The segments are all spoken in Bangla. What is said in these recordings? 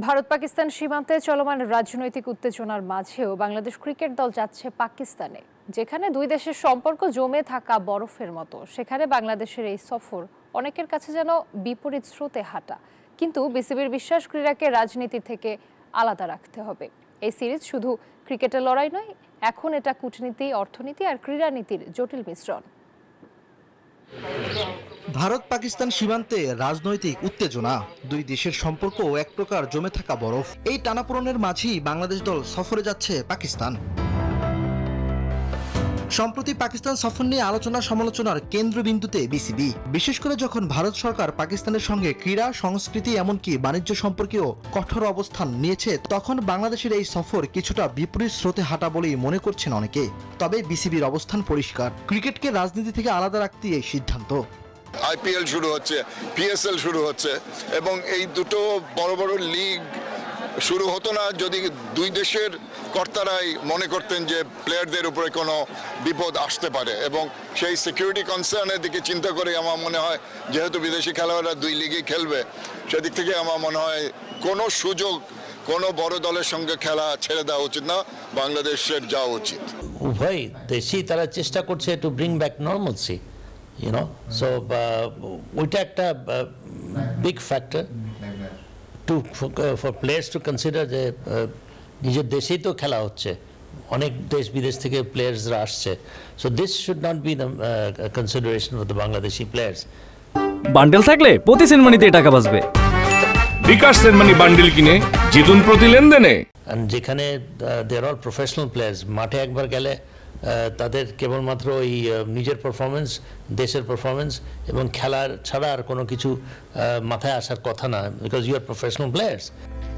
ভারত পাকিস্তান সীমান্তে চলমান রাজনৈতিক উত্তেজনার মাঝেও বাংলাদেশ ক্রিকেট দল যাচ্ছে পাকিস্তানে, যেখানে দুই দেশের সম্পর্ক জমে থাকা বরফের মতো। সেখানে বাংলাদেশের এই সফর অনেকের কাছে যেন বিপরীত স্রোতে হাঁটা। কিন্তু বিসিবির বিশ্বাস, ক্রীড়াকে রাজনীতি থেকে আলাদা রাখতে হবে। এই সিরিজ শুধু ক্রিকেটের লড়াই নয়, এখন এটা কূটনীতি, অর্থনীতি আর ক্রীড়ানীতির জটিল মিশ্রণ। ভারত পাকিস্তান সীমান্তে রাজনৈতিক উত্তেজনা, দুই দেশের সম্পর্ক এক প্রকার জমে থাকা বরফ। এই টানাপোড়েনের মাঝেই বাংলাদেশ দল সফরে যাচ্ছে পাকিস্তান। সম্প্রতি পাকিস্তান সফর নিয়ে আলোচনা সমালোচনার কেন্দ্রবিন্দুতে বিসিবি, বিশেষ করে যখন ভারত সরকার পাকিস্তানের সঙ্গে ক্রীড়া, সংস্কৃতি এমনকি বাণিজ্য সম্পর্কেও কঠোর অবস্থান নিয়েছে, তখন বাংলাদেশের এই সফর কিছুটা বিপরীত স্রোতে হাঁটা বলেই মনে করছেন অনেকে। তবে বিসিবির অবস্থান পরিষ্কার, ক্রিকেটকে রাজনীতি থেকে আলাদা রাখতে এই সিদ্ধান্ত। আইপিএল শুরু হচ্ছে, পিএসএল শুরু হচ্ছে, এবং এই দুটো বড় বড় লিগ শুরু হতো না যদি দুই দেশের কর্তারাই মনে করতেন যে প্লেয়ারদের উপরে কোনো বিপদ আসতে পারে, এবং সেই সিকিউরিটি কনসার্নের দিকে চিন্তা করে আমার মনে হয় যেহেতু বিদেশি খেলোয়াড়রা দুই লিগেই খেলবে, সেদিক থেকে আমার মনে হয় কোনো সুযোগ কোনো বড় দলের সঙ্গে খেলা ছেড়ে দেওয়া উচিত না, বাংলাদেশের যাওয়া উচিত। উভয় দেশই তারা চেষ্টা করছে to bring back normalcy, so ওইটা একটা big factor for players two consider যে নিজের দেশেই তো খেলা হচ্ছে, অনেক দেশ বিদেশ থেকে প্লেয়ার্সরা আসছে, so this should not be the consideration for the Bangladeshi players. Bundle থাকলে প্রতি সেনমানিতে টাকা বাঁচবে। বিকাশ সেনমানি বান্ডেল কিনে জিতুন প্রতি লেনদেনে। যেখানে দে আর অল প্রফেশনাল প্লেয়ার্স, মাঠে একবার গেলে তাদের কেবলমাত্র ওই নিজের পারফরমেন্স, দেশের পারফরমেন্স এবং খেলার ছাড়া আর কোনো কিছু মাথায় আসার কথা না, because you are professional players.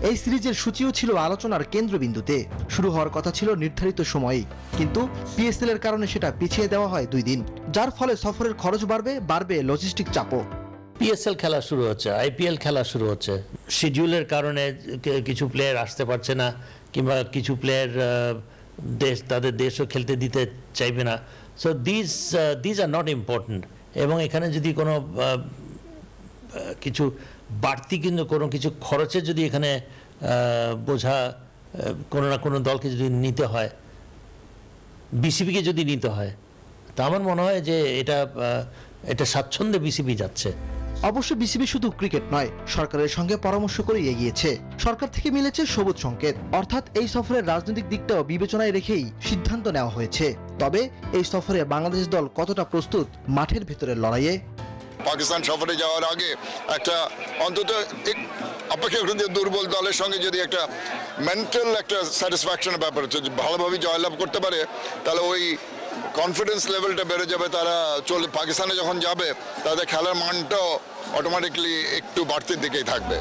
এই সিরিজের সূচিও ছিল আলোচনার কেন্দ্রবিন্দুতে। শুরু হওয়ার কথা ছিল নির্ধারিত সময়েই, কিন্তু পিএসএল এর কারণে সেটা পিছিয়ে দেওয়া হয় 2 দিন, যার ফলে সফরের খরচ বাড়বে লজিস্টিক চাপও। পিএসএল খেলা শুরু হচ্ছে, আইপিএল খেলা শুরু হচ্ছে, শিডিউলের কারণে কিছু প্লেয়ার আসতে পারছে না, কিংবা কিছু প্লেয়ার তাদের দেশও খেলতে দিতে চাইবে না। So these are not important. এবং এখানে যদি কোনো কিছু বাড়তি কিন্তু কোনো কিছু খরচের যদি এখানে বোঝা কোনো না কোনো দলকে যদি নিতে হয়, বিসিবিকে যদি নিতে হয়, তা আমার মনে হয় যে এটা স্বাচ্ছন্দ্যে বিসিবি যাচ্ছে। অবশ্য বিসিবি শুধু ক্রিকেট নয়, সরকারের সঙ্গে পরামর্শ করে এগিয়েছে। সরকার থেকে মিলেছে সবুজ সংকেত, অর্থাৎ এই সফরের রাজনৈতিক দিকটাও বিবেচনায় রেখেই সিদ্ধান্ত নেওয়া হয়েছে। তবে এই সফরে বাংলাদেশ দল কতটা প্রস্তুত মাঠের ভেতরের লড়াইয়ে? পাকিস্তান সফরে যাওয়ার আগে একটা অন্তত অপেক্ষাকৃত দুর্বল দলের সঙ্গে যদি একটা মেন্টাল একটা স্যাটিসফ্যাকশনের ব্যাপার হচ্ছে, ভালোভাবে জয়লাভ করতে পারে, তাহলে ওই কনফিডেন্স লেভেলটা বেড়ে যাবে। তারা পাকিস্তানে যখন যাবে তাদের খেলার মানটাও অটোমেটিকলি একটু বাড়তির দিকেই থাকবে।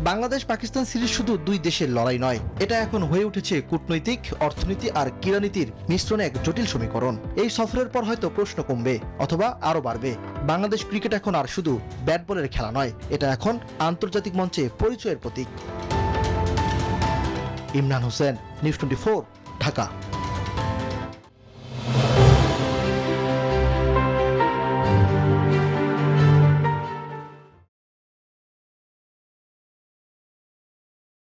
বাংলাদেশ পাকিস্তান সিরিজ শুধু দুই দেশের লড়াই নয়, এটা এখন হয়ে উঠেছে কূটনৈতিক, অর্থনীতি আর ক্রীড়ানীতির মিশ্রণে এক জটিল সমীকরণ। এই সফরের পর হয়তো প্রশ্ন কমবে অথবা আরো বাড়বে। বাংলাদেশ ক্রিকেট এখন আর শুধু ব্যাট বলের খেলা নয়, এটা এখন আন্তর্জাতিক মঞ্চে পরিচয়ের প্রতীক। ইমরান হোসেন, নিউজ 24, ঢাকা।